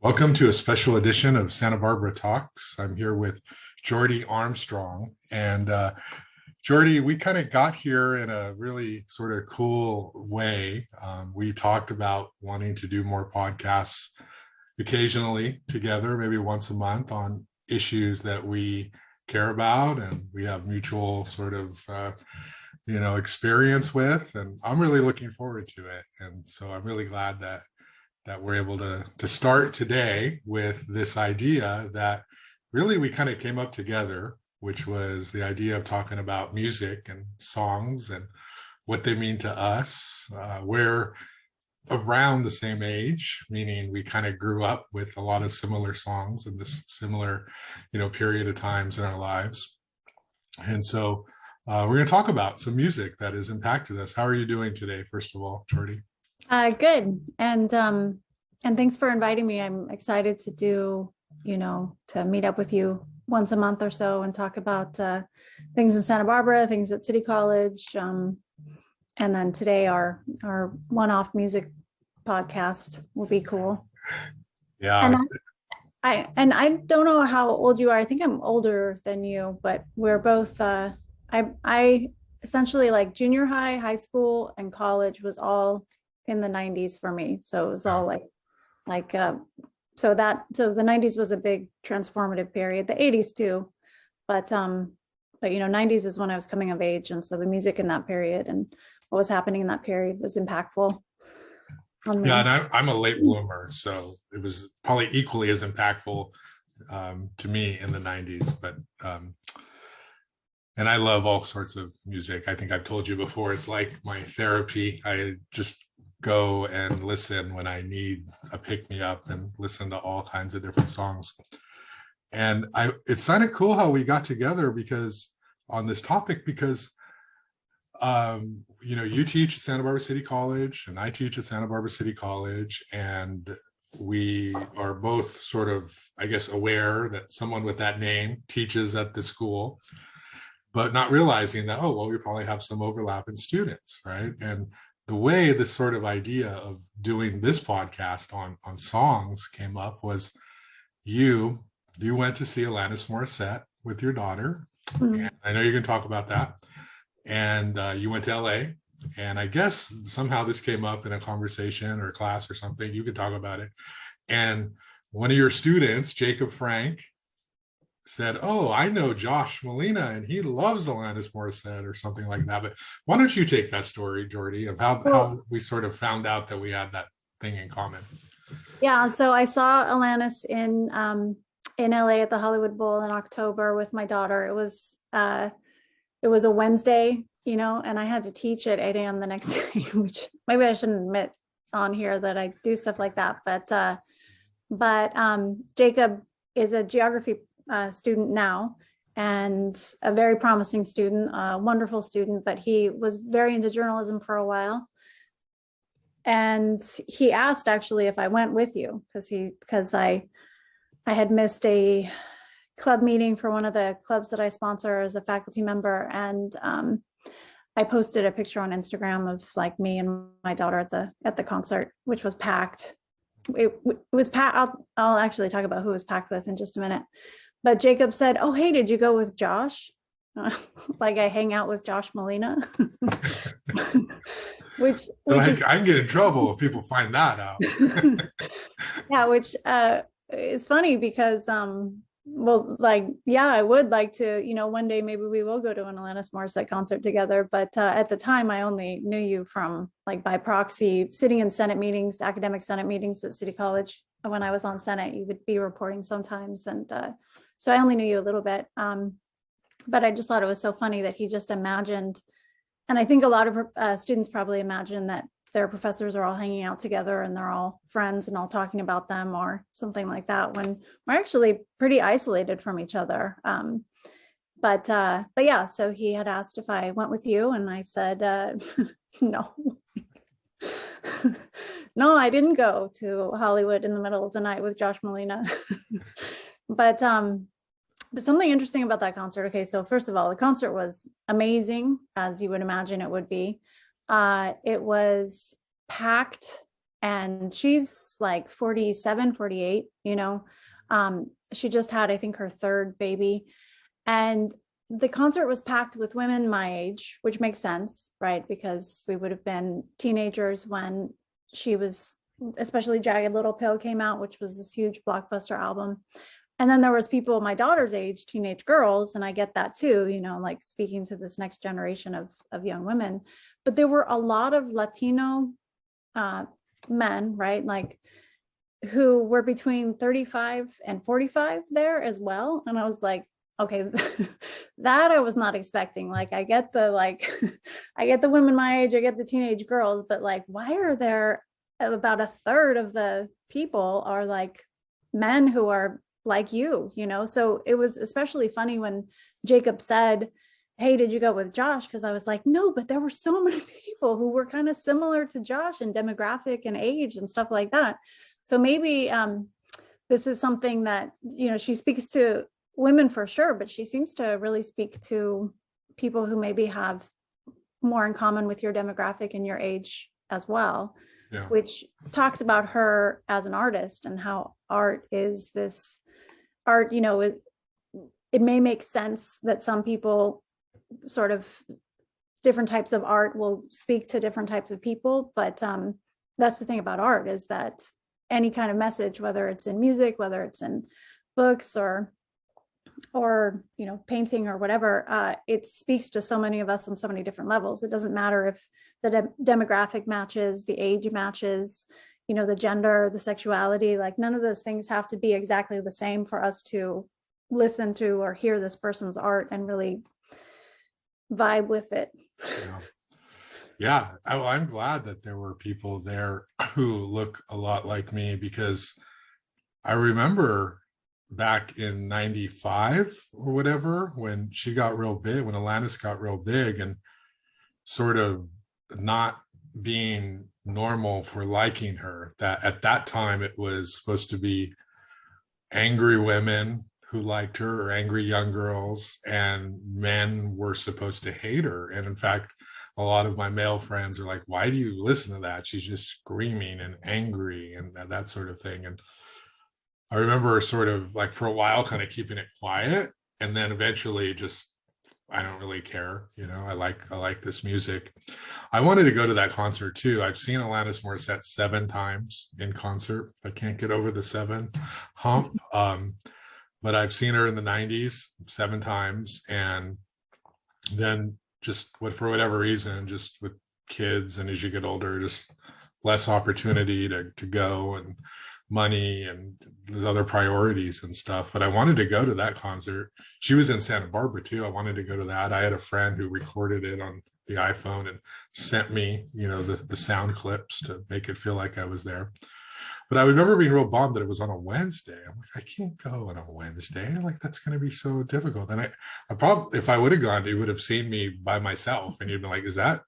Welcome to a special edition of Santa Barbara Talks. I'm here with Geordie Armstrong. And Geordie, we kind of got here in a really sort of cool way. We talked about wanting to do more podcasts occasionally together, maybe once a month, on issues that we care about and we have mutual sort of experience with. And I'm really looking forward to it. And so I'm really glad that we're able to start today with this idea that really we kind of came up together, which was the idea of talking about music and songs and what they mean to us. We're around the same age, meaning we kind of grew up with a lot of similar songs in this similar, period of times in our lives. And so we're going to talk about some music that has impacted us. How are you doing today, first of all, Geordie? Good. And thanks for inviting me. I'm excited to to meet up with you once a month or so and talk about things in Santa Barbara, things at City College. And then today our one-off music podcast will be cool. Yeah. And I don't know how old you are. I think I'm older than you, but we're both, I essentially, like, junior high school and college was all in the 90s for me. So it was all so the 90s was a big transformative period, the 80s too, but 90s is when I was coming of age. And so the music in that period and what was happening in that period was impactful on me. Yeah, and I'm a late bloomer, so it was probably equally as impactful to me in the 90s. But and I love all sorts of music. I think I've told you before, it's like my therapy. I just go and listen when I need a pick-me-up and listen to all kinds of different songs. And it's kind of cool how we got together on this topic because you teach at Santa Barbara City College and I teach at Santa Barbara City College, and we are both sort of, I guess, aware that someone with that name teaches at the school, but not realizing that, we probably have some overlap in students, right? And the way this sort of idea of doing this podcast on songs came up was you went to see Alanis Morissette with your daughter. Mm-hmm. And I know you're going to talk about that. And you went to LA. And I guess somehow this came up in a conversation or a class or something. You could talk about it. And one of your students, Jacob Frank, said, I know Josh Molina and he loves Alanis Morissette or something like that. But why don't you take that story, Geordie, of how we sort of found out that we had that thing in common? Yeah, so I saw Alanis in LA at the Hollywood Bowl in October with my daughter. It was a Wednesday, and I had to teach at 8 a.m. the next day, which maybe I shouldn't admit on here that I do stuff like that. But Jacob is a geography student now, and a very promising student, a wonderful student, but he was very into journalism for a while. And he asked actually if I went with you because I had missed a club meeting for one of the clubs that I sponsor as a faculty member. And I posted a picture on Instagram of like me and my daughter at the concert, which was packed. It was packed. I'll actually talk about who it was packed with in just a minute. But Jacob said, hey, did you go with Josh? Like I hang out with Josh Molina. which I can get in trouble if people find that out. Yeah, which is funny because, I would like to, one day maybe we will go to an Alanis Morissette concert together. But at the time, I only knew you from by proxy, sitting in Senate meetings, academic Senate meetings at City College. When I was on Senate, you would be reporting sometimes. And so I only knew you a little bit. But I just thought it was so funny that he just imagined, and I think a lot of students probably imagine that their professors are all hanging out together and they're all friends and all talking about them or something like that, when we're actually pretty isolated from each other. But yeah, so he had asked if I went with you, and I said, no. No, I didn't go to Hollywood in the middle of the night with Josh Molina. But something interesting about that concert. Okay, so first of all, the concert was amazing, as you would imagine it would be. It was packed and she's like 47, 48, you know. She just had, I think, her third baby. And the concert was packed with women my age, which makes sense, right? Because we would have been teenagers when she was, especially Jagged Little Pill came out, which was this huge blockbuster album. And then there was people my daughter's age, teenage girls, and I get that too, you know, like speaking to this next generation of young women. But there were a lot of Latino men, right? Like who were between 35 and 45 there as well. And I was like, okay, that I was not expecting. Like, I get the, like, I get the women my age, I get the teenage girls, but like, why are there about a third of the people are like men who are like you know? So it was especially funny when Jacob said, hey, did you go with Josh? Because I was like, no, but there were so many people who were kind of similar to Josh in demographic and age and stuff like that. So maybe this is something that, you know, she speaks to women for sure, but she seems to really speak to people who maybe have more in common with your demographic and your age as well, yeah. Which talked about her as an artist and how art is this art, you know, it may make sense that some people sort of different types of art will speak to different types of people, but that's the thing about art, is that any kind of message, whether it's in music, whether it's in books or you know, painting or whatever, it speaks to so many of us on so many different levels. It doesn't matter if the demographic matches, the age matches, you know, the gender, the sexuality, like none of those things have to be exactly the same for us to listen to or hear this person's art and really vibe with it. Yeah. I'm glad that there were people there who look a lot like me, because I remember back in 95 or whatever, when she got real big, when Alanis got real big, and sort of not being normal for liking her, that at that time it was supposed to be angry women who liked her, or angry young girls, and men were supposed to hate her. And in fact, a lot of my male friends are like, why do you listen to that? She's just screaming and angry and that sort of thing. And I remember sort of like for a while kind of keeping it quiet, and then eventually just, I don't really care, you know. I like this music. I wanted to go to that concert too. I've seen Alanis Morissette 7 times in concert. I can't get over the 7 hump. But I've seen her in the 90s 7 times, and then just for whatever reason, just with kids, and as you get older, just less opportunity to go, and money and other priorities and stuff. But I wanted to go to that concert. She was in Santa Barbara too. I wanted to go to that. I had a friend who recorded it on the iPhone and sent me, you know, the sound clips to make it feel like I was there. But I remember being real bummed that it was on a Wednesday. I'm like, I can't go on a Wednesday. Like, that's going to be so difficult. And I probably, if I would have gone, you would have seen me by myself, and you'd be like, is that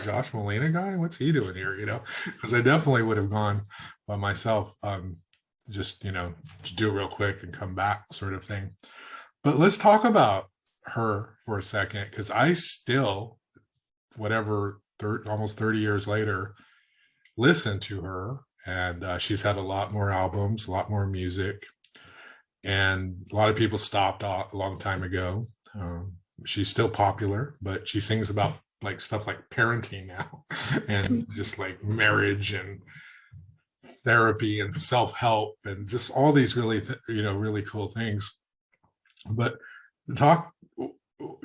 Josh Molina guy? What's he doing here? You know, because I definitely would have gone by myself, just, you know, to do it real quick and come back sort of thing. But let's talk about her for a second, because I still, whatever, almost 30 years later, listen to her. And she's had a lot more albums, a lot more music. And a lot of people stopped a long time ago. She's still popular, but she sings about like stuff like parenting now, and just like marriage and therapy and self-help, and just all these really, you know, really cool things. But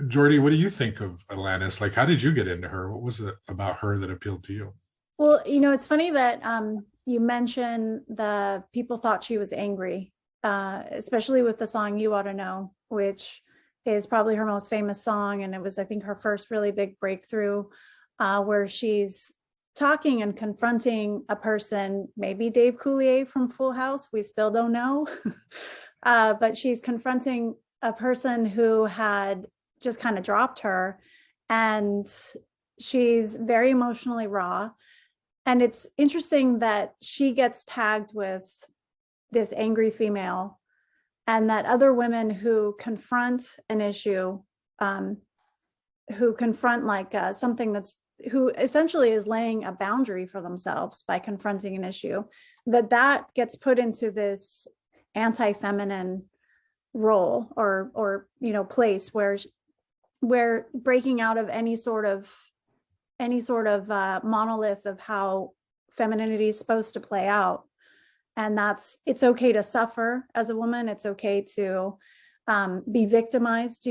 Geordie, what do you think of Atlantis? Like, how did you get into her? What was it about her that appealed to you? Well, you know, it's funny that you mentioned the people thought she was angry, especially with the song You Oughta Know, which is probably her most famous song. And it was, I think, her first really big breakthrough, where she's talking and confronting a person, maybe Dave Coulier from Full House, we still don't know. But she's confronting a person who had just kind of dropped her, and she's very emotionally raw. And it's interesting that she gets tagged with this angry female, and that other women who confront an issue, who confront like something that's who essentially is laying a boundary for themselves by confronting an issue, that gets put into this anti-feminine role or place where breaking out of any sort of monolith of how femininity is supposed to play out. And it's okay to suffer as a woman. It's okay to be victimized,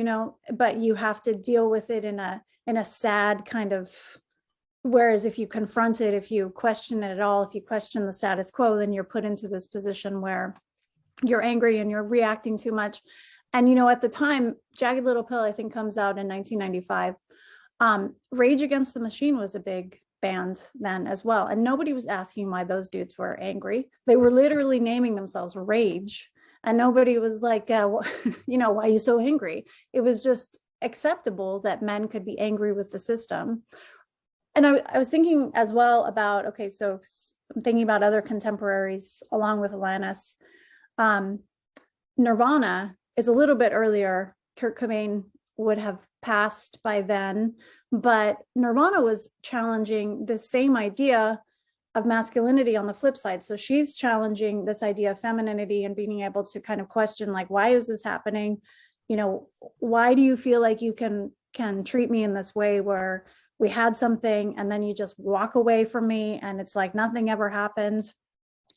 but you have to deal with it in a sad kind of, whereas if you confront it, if you question it at all, if you question the status quo, then you're put into this position where you're angry and you're reacting too much. And, at the time, Jagged Little Pill, I think, comes out in 1995. Rage Against the Machine was a big band then as well. And nobody was asking why those dudes were angry. They were literally naming themselves Rage. And nobody was like, why are you so angry? It was just acceptable that men could be angry with the system. And I was thinking as well about, okay, so I'm thinking about other contemporaries along with Alanis. Nirvana is a little bit earlier. Kurt Cobain would have passed by then, but Nirvana was challenging the same idea of masculinity on the flip side. So she's challenging this idea of femininity and being able to kind of question, like, why is this happening? Why do you feel like you can treat me in this way where we had something and then you just walk away from me and it's like nothing ever happened?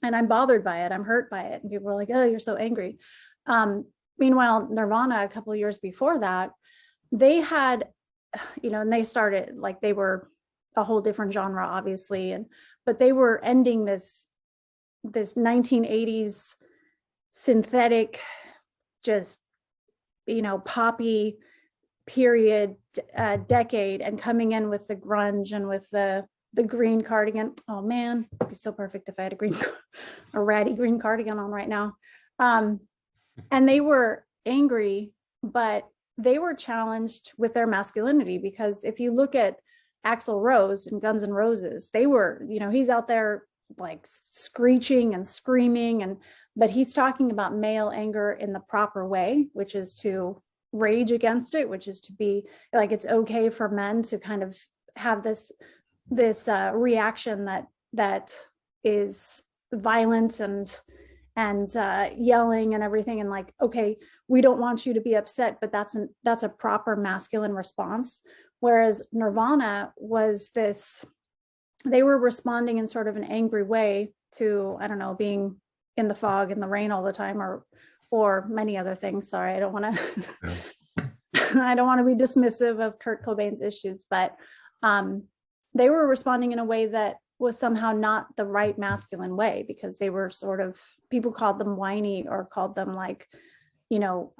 And I'm bothered by it. I'm hurt by it. And people are like, oh, you're so angry. Meanwhile, Nirvana, a couple of years before that, they had, and they started, like, they were a whole different genre, obviously. But they were ending this 1980s synthetic, just, poppy period decade, and coming in with the grunge and with the green cardigan. Oh man, it'd be so perfect if I had a ratty green cardigan on right now. And they were angry, but they were challenged with their masculinity, because if you look at Axl Rose and Guns N' Roses, they were, he's out there like screeching and screaming, but he's talking about male anger in the proper way, which is to rage against it, which is to be like, it's okay for men to kind of have this reaction that is violent and yelling and everything, and like, okay, we don't want you to be upset, but that's a proper masculine response. Whereas Nirvana was this, they were responding in sort of an angry way to, I don't know, being in the fog and the rain all the time, or many other things. Sorry, I don't want to I don't want to be dismissive of Kurt Cobain's issues, but they were responding in a way that was somehow not the right masculine way, because they were sort of, people called them whiny or called them like, so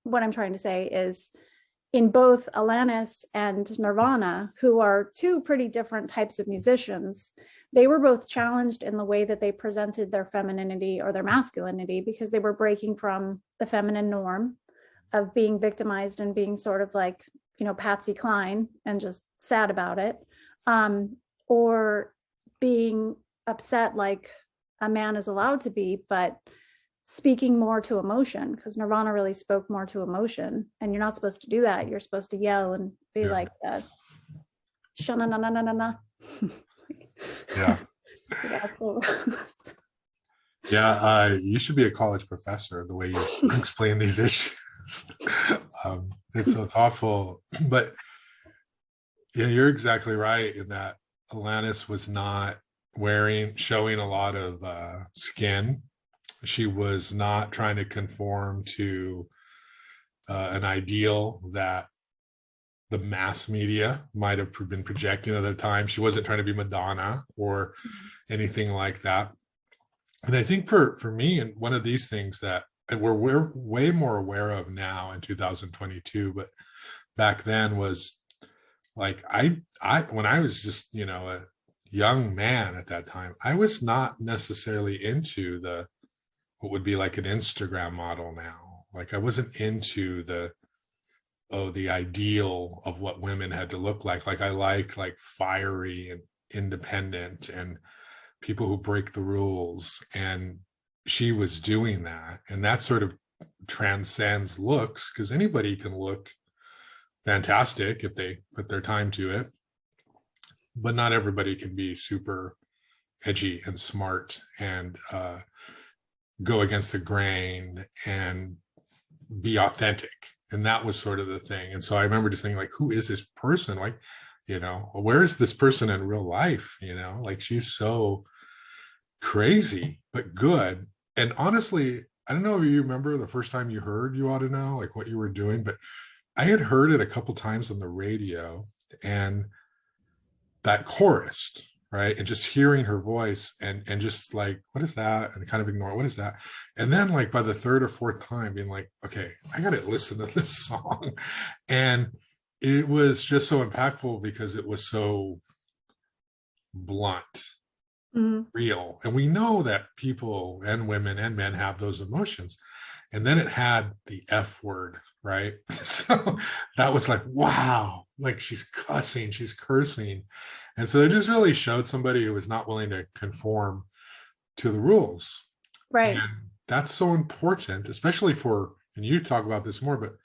what I'm trying to say is, in both Alanis and Nirvana, who are two pretty different types of musicians, they were both challenged in the way that they presented their femininity or their masculinity, because they were breaking from the feminine norm of being victimized and being sort of like, Patsy Cline and just sad about it, or being upset like a man is allowed to be, but speaking more to emotion, because Nirvana really spoke more to emotion, and you're not supposed to do that. You're supposed to yell and be like, sha-na-na-na-na-na-na. Yeah. Yeah, you should be a college professor, the way you explain these issues. It's so thoughtful. But yeah, you're exactly right in that Alanis was not showing a lot of skin. She was not trying to conform to an ideal that the mass media might have been projecting at the time. She wasn't trying to be Madonna or anything like that. And I think for me, and one of these things that we're way more aware of now in 2022, but back then was like, I when I was just, a young man at that time, I was not necessarily into what would be like an Instagram model now. Like, I wasn't into the ideal of what women had to look like. Like, I like fiery and independent and people who break the rules. And she was doing that. And that sort of transcends looks, because anybody can look fantastic if they put their time to it, but not everybody can be super edgy and smart and go against the grain and be authentic. And that was sort of the thing. And so I remember just thinking, like, who is this person? Like, where is this person in real life? Like, she's so crazy but good. And honestly, I don't know if you remember the first time you heard You Oughta Know, like what you were doing, but I had heard it a couple times on the radio, and that chorus, right? And just hearing her voice and just like, what is that? And kind of ignore, what is that? And then like by the third or fourth time being like, okay, I got to listen to this song. And it was just so impactful because it was so blunt, real. And we know that people and women and men have those emotions. And then it had the F word, right? So that was like, wow, like she's cussing, she's cursing. And so it just really showed somebody who was not willing to conform to the rules. Right. And that's so important, especially for, and you talk about this more, but,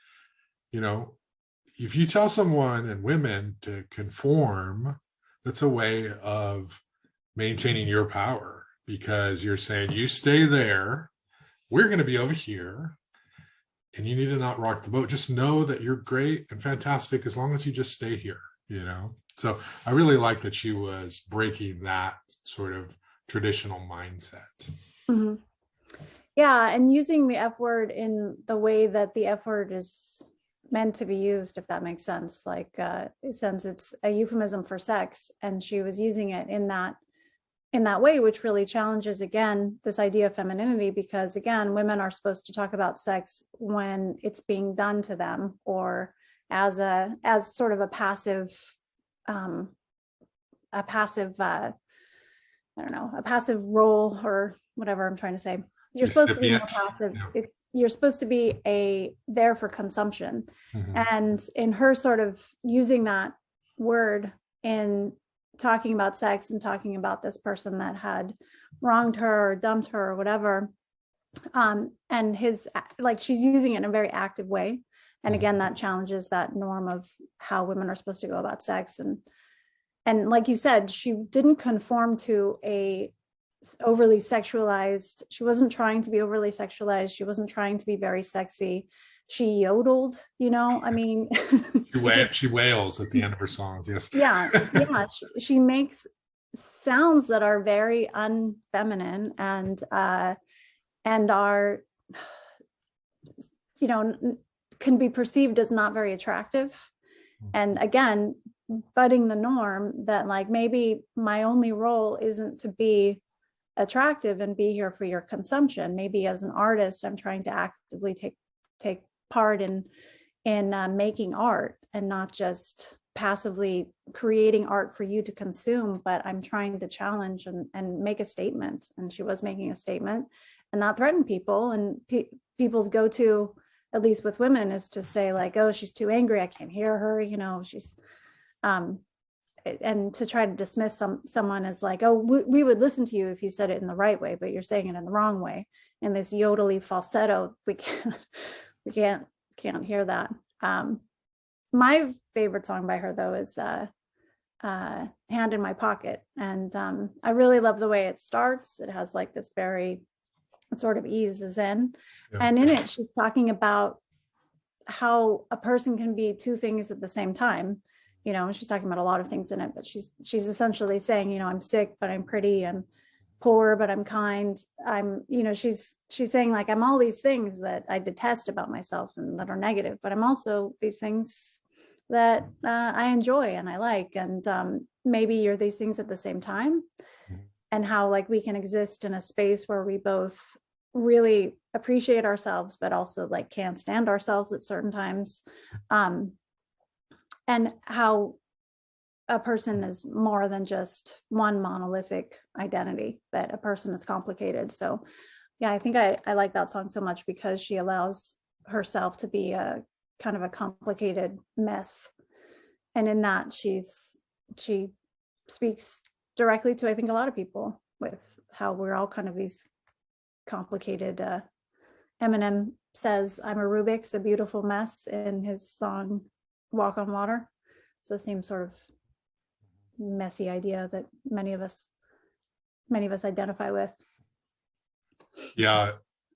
if you tell someone and women to conform, that's a way of maintaining your power, because you're saying, you stay there, we're going to be over here, and you need to not rock the boat. Just know that you're great and fantastic as long as you just stay here, So I really like that she was breaking that sort of traditional mindset. Mm-hmm. Yeah, and using the F word in the way that the F word is meant to be used, if that makes sense. Like, since it's a euphemism for sex, and she was using it in that way, which really challenges, again, this idea of femininity, because again, women are supposed to talk about sex when it's being done to them, or as sort of a passive I don't know, a passive role, or whatever I'm trying to say. You're supposed to be more passive. Yeah. You're supposed to be there for consumption. And in her sort of using that word in talking about sex and talking about this person that had wronged her or dumped her or whatever, and she's using it in a very active way. And again, that challenges that norm of how women are supposed to go about sex. And like you said, she didn't conform to a overly sexualized. She wasn't trying to be overly sexualized. She wasn't trying to be very sexy. She yodeled, I mean. She wails at the end of her songs. Yes. Yeah. She makes sounds that are very unfeminine and are, can be perceived as not very attractive. And again, budding the norm that like, maybe my only role isn't to be attractive and be here for your consumption. Maybe as an artist, I'm trying to actively take part in making art, and not just passively creating art for you to consume, but I'm trying to challenge and make a statement. And she was making a statement and not threaten people. And people's go-to, at least with women, is to say like, oh, she's too angry, I can't hear her, she's and to try to dismiss someone as like, oh, we would listen to you if you said it in the right way, but you're saying it in the wrong way, in this yodely falsetto. We can't hear that. My favorite song by her, though, is Hand in My Pocket. And I really love the way it starts. It has like this very sort of eases in. Yeah. And in it, she's talking about how a person can be two things at the same time. She's talking about a lot of things in it, but she's essentially saying, I'm sick, but I'm pretty. I'm poor, but I'm kind. I'm, she's saying like, I'm all these things that I detest about myself and that are negative, but I'm also these things that I enjoy and I like. And maybe you're these things at the same time, and how like we can exist in a space where we both really appreciate ourselves, but also like can't stand ourselves at certain times. And how a person is more than just one monolithic identity, that a person is complicated. So yeah, I think I like that song so much because she allows herself to be a kind of a complicated mess. And in that she speaks directly to, I think, a lot of people, with how we're all kind of these complicated. Eminem says, I'm a Rubik's, a beautiful mess, in his song walk on water. It's the same sort of messy idea that many of us identify with. Yeah.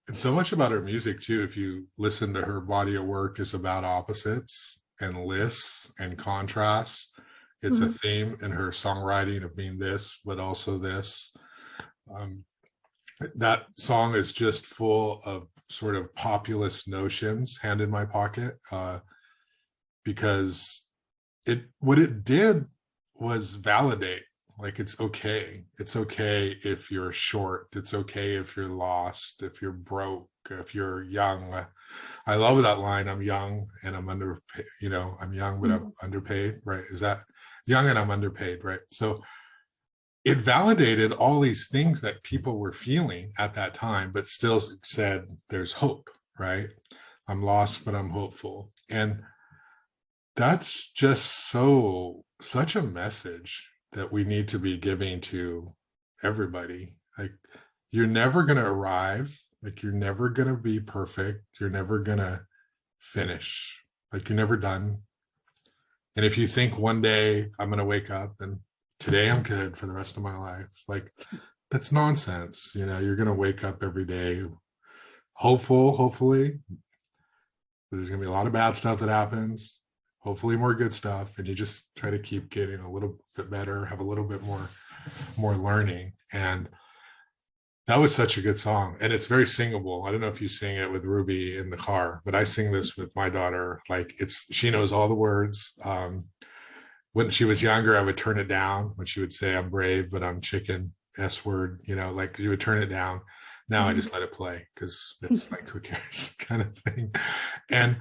And so much about her music too, if you listen to her body of work, is about opposites and lists and contrasts. It's a theme in her songwriting of being this, but also this. That song is just full of sort of populist notions, Hand in My Pocket, because what it did was validate, like, it's okay. It's okay if you're short. It's okay if you're lost, if you're broke, if you're young. I love that line, I'm young and I'm underpaid, I'm young, but I'm underpaid, right? Is that young and I'm underpaid, right? So it validated all these things that people were feeling at that time, but still said there's hope, right? I'm lost, but I'm hopeful. And that's just such a message that we need to be giving to everybody. Like, you're never going to arrive. Like, you're never going to be perfect. You're never going to finish. Like, you're never done. And if you think one day I'm going to wake up and today I'm good for the rest of my life, like, that's nonsense. You're going to wake up every day hopefully. There's going to be a lot of bad stuff that happens, hopefully more good stuff, and you just try to keep getting a little bit better, have a little bit more learning. And that was such a good song, and it's very singable. I don't know if you sing it with Ruby in the car, but I sing this with my daughter. Like, she knows all the words. When she was younger, I would turn it down when she would say, I'm brave, but I'm chicken, S word, like, you would turn it down. Now I just let it play because it's like, who cares kind of thing. And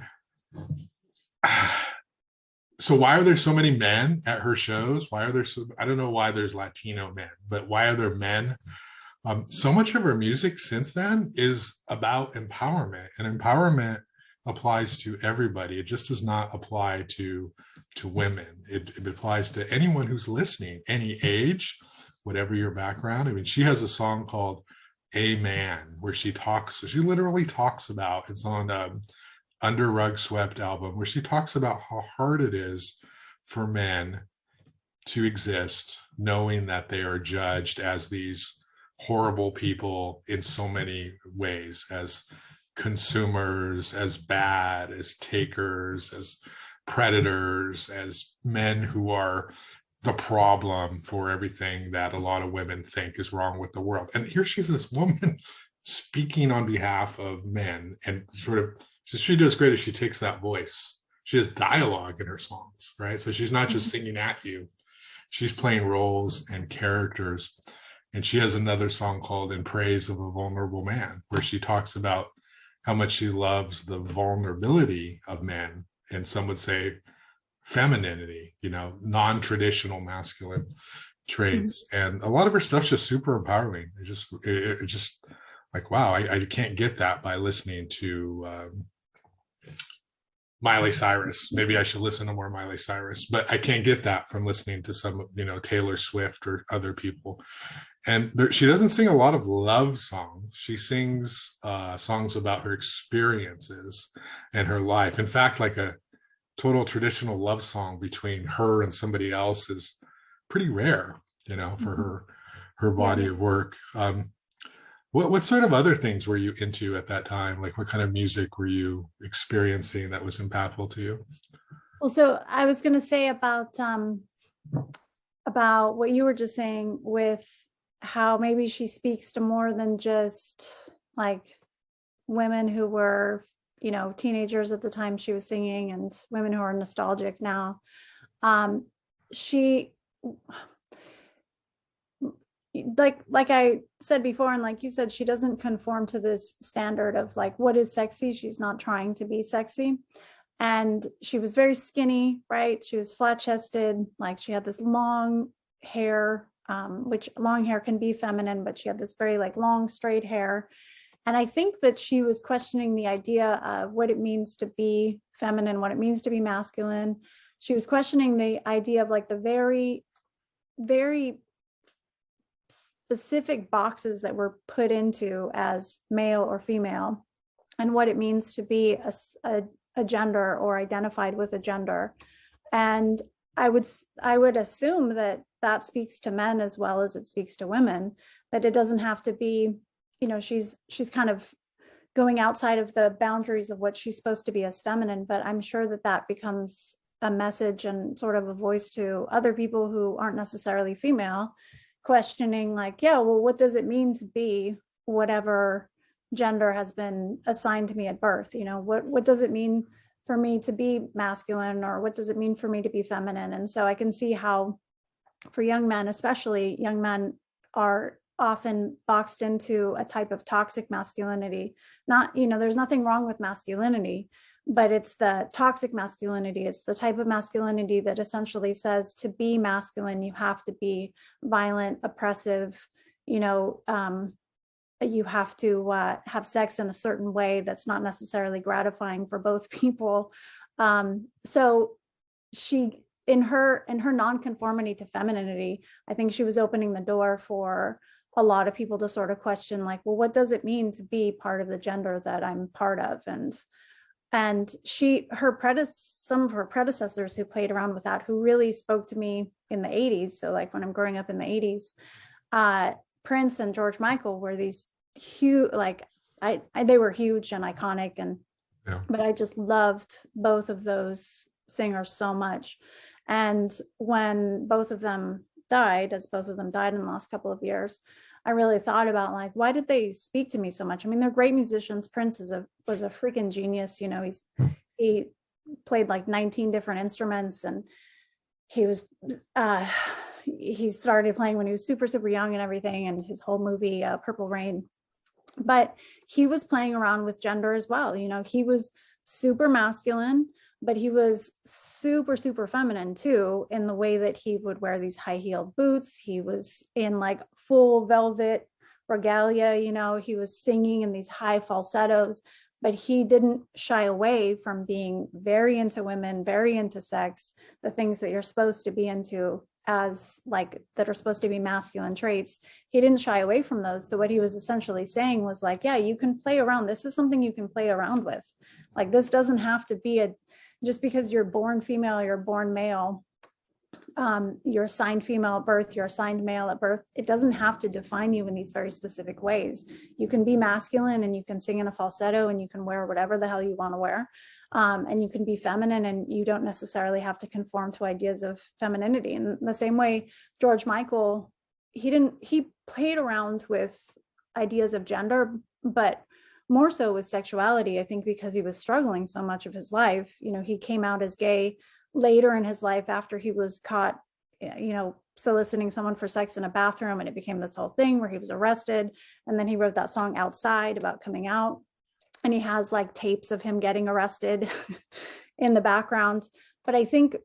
so why are there so many men at her shows? Why are there I don't know why there's Latino men, but why are there men? So much of her music since then is about empowerment, and empowerment applies to everybody. It just does not apply to women. It applies to anyone who's listening, any age, whatever your background. I mean, she has a song called A Man where she literally talks about, it's on Under Rug Swept album, where she talks about how hard it is for men to exist, knowing that they are judged as these horrible people in so many ways, as consumers, as bad, as takers, as predators, as men who are the problem for everything that a lot of women think is wrong with the world. And here she's this woman speaking on behalf of men, and sort of, she does great as she takes that voice. She has dialogue in her songs, right? So she's not just singing at you, she's playing roles and characters. And she has another song called In Praise of a Vulnerable Man, where she talks about how much she loves the vulnerability of men, and some would say femininity, non-traditional masculine traits. And a lot of her stuff's just super empowering. It just like, wow, I can't get that by listening to Miley Cyrus. Maybe I should listen to more Miley Cyrus, but I can't get that from listening to some, Taylor Swift or other people. And she doesn't sing a lot of love songs. She sings songs about her experiences and her life. In fact, like a total traditional love song between her and somebody else is pretty rare, for her body of work. What sort of other things were you into at that time? Like, what kind of music were you experiencing that was impactful to you? Well, so I was going to say about what you were just saying, with how maybe she speaks to more than just like women who were, teenagers at the time she was singing, and women who are nostalgic now. She, like I said before, and like you said, she doesn't conform to this standard of like, what is sexy? She's not trying to be sexy. And she was very skinny, right? She was flat chested, like she had this long hair, which long hair can be feminine, but she had this very like long straight hair. And I think that she was questioning the idea of what it means to be feminine, what it means to be masculine. She was questioning the idea of like the very, very specific boxes that were put into as male or female, and what it means to be a gender or identified with a gender. And I would assume that that speaks to men as well as it speaks to women, that it doesn't have to be, you know, she's kind of going outside of the boundaries of what she's supposed to be as feminine, but I'm sure that that becomes a message and sort of a voice to other people who aren't necessarily female, questioning like, yeah, well, what does it mean to be whatever gender has been assigned to me at birth? You know, what does it mean for me to be masculine, or what does it mean for me to be feminine? And so I can see how for young men, especially, young men are often boxed into a type of toxic masculinity. Not, you know, there's nothing wrong with masculinity, but it's the toxic masculinity. It's the type of masculinity that essentially says to be masculine, you have to be violent, oppressive, you know, you have to have sex in a certain way that's not necessarily gratifying for both people. So she, in her nonconformity to femininity, I think she was opening the door for a lot of people to sort of question, like, well, what does it mean to be part of the gender that I'm part of? And some of her predecessors who played around with that, who really spoke to me in the 80s. So like when I'm growing up in the 80s, Prince and George Michael were these huge, like they were huge and iconic, and Yeah. but I just loved both of those singers so much. And when both of them died, as both of them died in the last couple of years, I really thought about like, why did they speak to me so much? I mean, they're great musicians. Prince was a freaking genius. You know, he played like 19 different instruments, and he started playing when he was super, super young and everything, and his whole movie, Purple Rain. But he was playing around with gender as well. You know, he was super masculine, but he was super, super feminine too, in the way that he would wear these high-heeled boots. He was in like full velvet regalia, you know, he was singing in these high falsettos, but he didn't shy away from being very into women, very into sex, the things that you're supposed to be into as like, that are supposed to be masculine traits. He didn't shy away from those. So what he was essentially saying was like, yeah, you can play around. This is something you can play around with. Like, this doesn't have to be just because you're born female, you're born male, you're assigned female at birth, you're assigned male at birth. It doesn't have to define you in these very specific ways. You can be masculine and you can sing in a falsetto and you can wear whatever the hell you want to wear. And you can be feminine, and you don't necessarily have to conform to ideas of femininity. In the same way, George Michael, he played around with ideas of gender, but more so with sexuality, I think, because he was struggling so much of his life. You know, he came out as gay later in his life after he was caught, you know, soliciting someone for sex in a bathroom, and it became this whole thing where he was arrested. And then he wrote that song Outside about coming out, and he has like tapes of him getting arrested in the background. But I think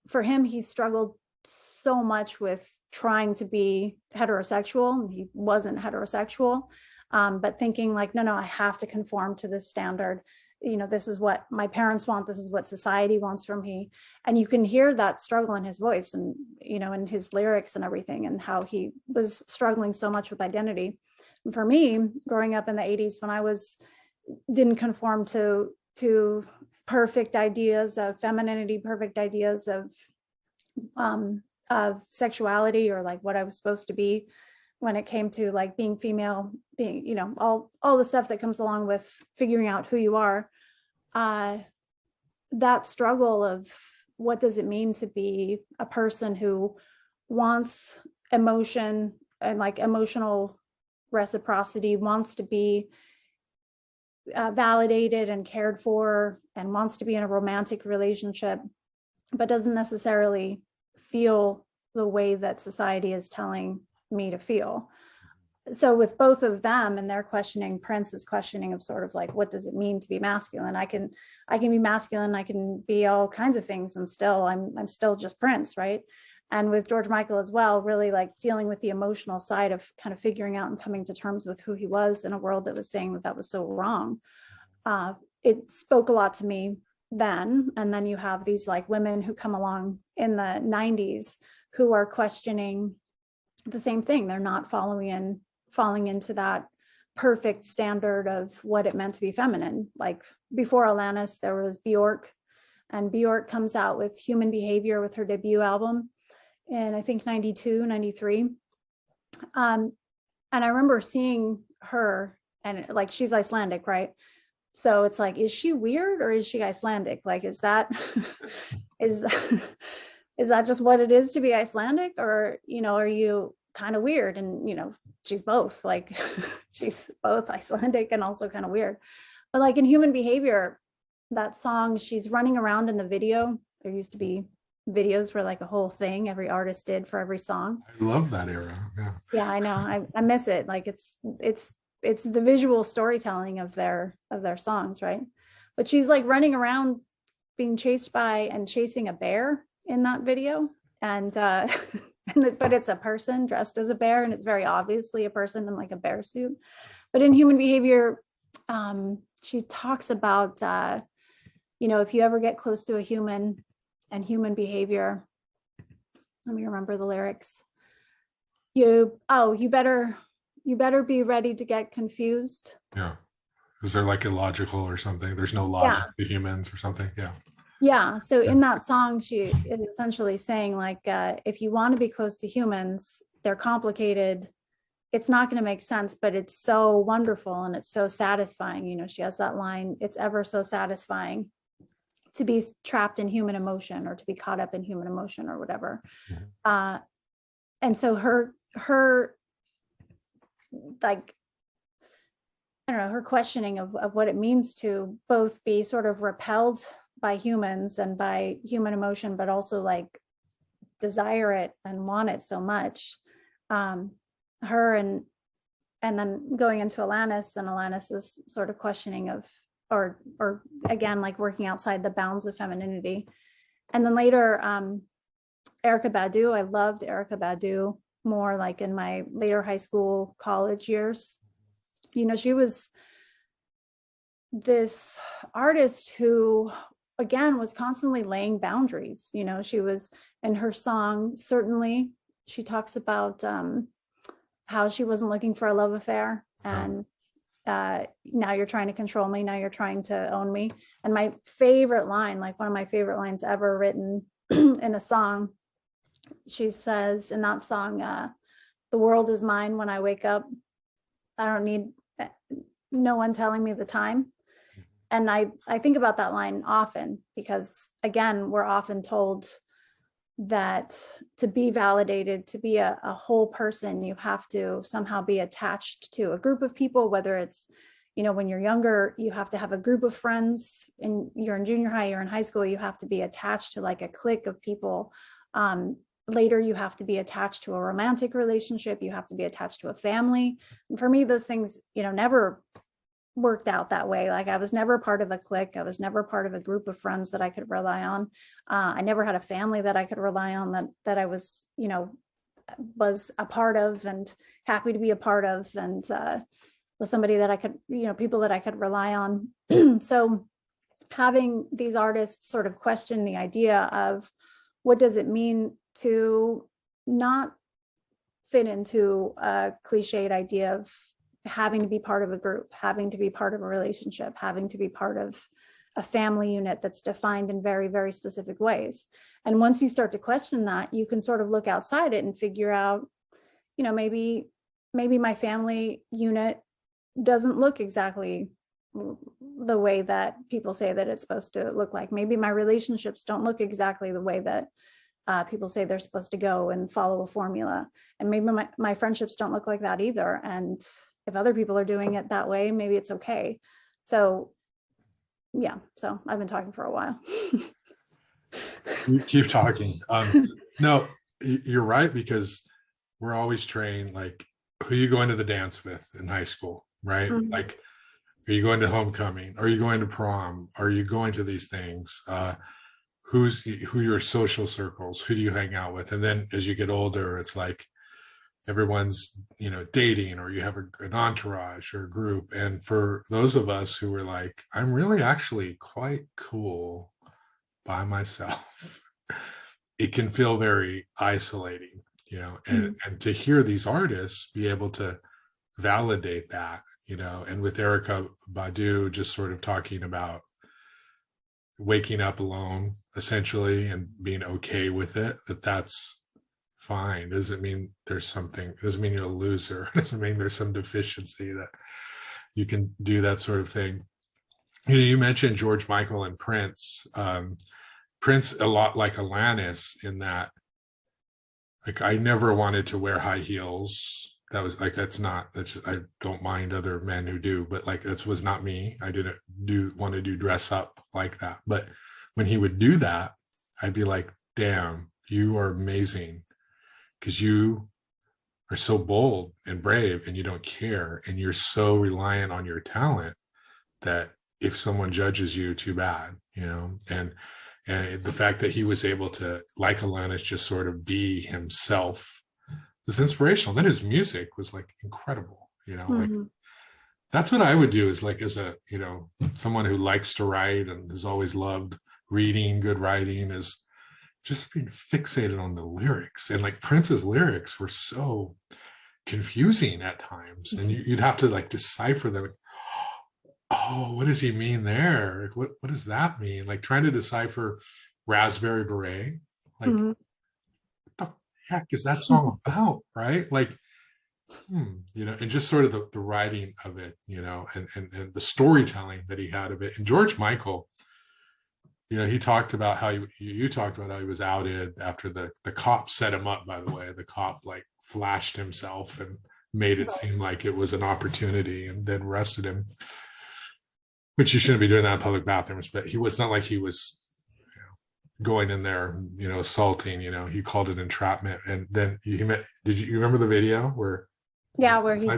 for him, he struggled so much with trying to be heterosexual. He wasn't heterosexual. But thinking like, no, I have to conform to this standard. You know, this is what my parents want. This is what society wants from me. And you can hear that struggle in his voice and, you know, in his lyrics and everything, and how he was struggling so much with identity. And for me, growing up in the 80s, when I didn't conform to perfect ideas of femininity, perfect ideas of sexuality, or like what I was supposed to be, when it came to like being female, being, you know, all the stuff that comes along with figuring out who you are, that struggle of what does it mean to be a person who wants emotion and like emotional reciprocity, wants to be validated and cared for, and wants to be in a romantic relationship, but doesn't necessarily feel the way that society is telling me to feel. So with both of them and their questioning, Prince's questioning of sort of like, what does it mean to be masculine? I can be masculine, I can be all kinds of things, and still I'm still just Prince, right? And with George Michael as well, really like dealing with the emotional side of kind of figuring out and coming to terms with who he was in a world that was saying that was so wrong. It spoke a lot to me then. And then you have these like women who come along in the 90s who are questioning the same thing. They're not falling into that perfect standard of what it meant to be feminine. Like before Alanis, there was Bjork, and Bjork comes out with Human Behavior with her debut album in, I think, 92, 93. And I remember seeing her, and like, she's Icelandic, right? So it's like, is she weird or is she Icelandic? Like, is that is that is that just what it is to be Icelandic, or are you kind of weird? And she's both. Like, she's both Icelandic and also kind of weird. But like in Human Behavior, that song, she's running around in the video. There used to be videos where like a whole thing every artist did for every song. I love that era. Yeah, I know. I miss it. Like it's the visual storytelling of their songs, right? But she's like running around being chased by and chasing a bear in that video. And but it's a person dressed as a bear, and it's very obviously a person in like a bear suit. But in Human Behavior, she talks about if you ever get close to a human and human behavior, let me remember the lyrics. You better be ready to get confused. Yeah. Is there like illogical or something? There's no logic to humans or something. Yeah. Yeah. So in that song, she is essentially saying like, if you want to be close to humans, they're complicated. It's not going to make sense, but it's so wonderful and it's so satisfying. She has that line, it's ever so satisfying to be trapped in human emotion, or to be caught up in human emotion, or whatever. Mm-hmm. And so her like, I don't know, her questioning of what it means to both be sort of repelled by humans and by human emotion, but also like desire it and want it so much. Her and then going into Alanis, and Alanis's sort of questioning of, or again, like working outside the bounds of femininity. And then later, Erykah Badu, I loved Erykah Badu more like in my later high school, college years. She was this artist who, again, was constantly laying boundaries. She was, in her song, certainly, she talks about how she wasn't looking for a love affair, and now you're trying to control me, now you're trying to own me. And my favorite line, like one of my favorite lines ever written in a song, she says in that song, the world is mine when I wake up. I don't need no one telling me the time. And I think about that line often, because again, we're often told that to be validated, to be a whole person, you have to somehow be attached to a group of people, whether it's, when you're younger, you have to have a group of friends, and you're in junior high, you're in high school, you have to be attached to like a clique of people. Later, you have to be attached to a romantic relationship, you have to be attached to a family. And for me, those things, never worked out that way. Like, I was never part of a clique. I was never part of a group of friends that I could rely on. I never had a family that I could rely on, that I was, was a part of and happy to be a part of, and was somebody that I could, people that I could rely on. So having these artists sort of question the idea of what does it mean to not fit into a cliched idea of having to be part of a group, having to be part of a relationship, having to be part of a family unit that's defined in very, very specific ways. And once you start to question that, you can sort of look outside it and figure out, maybe my family unit doesn't look exactly the way that people say that it's supposed to look like. Maybe my relationships don't look exactly the way that people say they're supposed to go and follow a formula. And maybe my friendships don't look like that either. And if other people are doing it that way, maybe it's okay. So yeah, so I've been talking for a while. Keep talking. No, you're right, because we're always trained, like, who are you going to the dance with in high school, right? Mm-hmm. Like, are you going to homecoming? Are you going to prom? Are you going to these things? Who are your social circles? Who do you hang out with? And then as you get older, it's like everyone's, dating, or you have an entourage or a group. And for those of us who were like, I'm really actually quite cool by myself, it can feel very isolating, and to hear these artists be able to validate that, you know. And with Erykah Badu just sort of talking about waking up alone essentially and being okay with it, that's fine. Doesn't mean there's something, doesn't mean you're a loser. Doesn't mean there's some deficiency that you can do that sort of thing. You know, you mentioned George Michael and Prince. Prince, a lot like Alanis in that, like, I never wanted to wear high heels. That was like, that's just, I don't mind other men who do, but like, that was not me. I didn't want to do dress up like that. But when he would do that, I'd be like, damn, you are amazing, because you are so bold and brave and you don't care. And you're so reliant on your talent that if someone judges you, too bad, you know. And the fact that he was able to, like Alanis, just sort of be himself was inspirational. Then his music was like incredible, you know. Like, that's what I would do, is like, as a, you know, someone who likes to write and has always loved reading good writing, is just being fixated on the lyrics. And like Prince's lyrics were so confusing at times, and you'd have to like decipher them. Oh, what does he mean there? Like, what does that mean? Like trying to decipher Raspberry Beret. Like, what the heck is that song about? Right? Like, you know, and just sort of the writing of it, you know, and the storytelling that he had of it. And George Michael, you know, he talked about how you talked about how he was outed after the cop set him up. By the way, the cop like flashed himself and made it seem like it was an opportunity, and then arrested him. Which you shouldn't be doing that in public bathrooms, but he was not like he was, you know, going in there, you know, assaulting. You know, he called it entrapment. And then did you remember the video where? Yeah, where he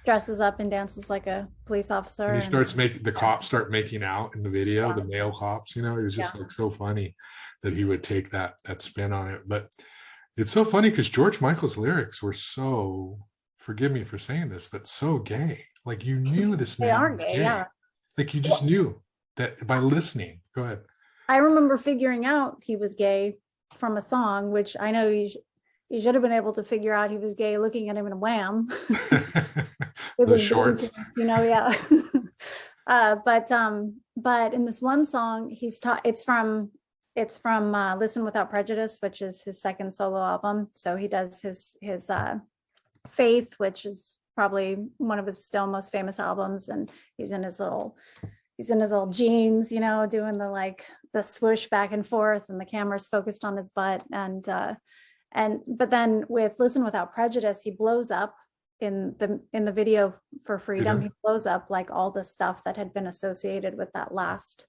dresses up and dances like a police officer. And he starts making, the cops start making out in the video, the male cops, you know. It was just like so funny that he would take that spin on it. But it's so funny because George Michael's lyrics were so, forgive me for saying this, but so gay. Like, you knew this man was gay. Yeah. Like, you just knew that by listening. Go ahead. I remember figuring out he was gay from a song, which I know you should have been able to figure out he was gay looking at him in Wham. The shorts. You know, yeah. But in this one song, it's from Listen Without Prejudice, which is his second solo album. So he does his Faith, which is probably one of his still most famous albums, and he's in his little jeans, you know, doing the swoosh back and forth, and the camera's focused on his butt, but then with Listen Without Prejudice, he blows up in the video for Freedom. He blows up like all the stuff that had been associated with that last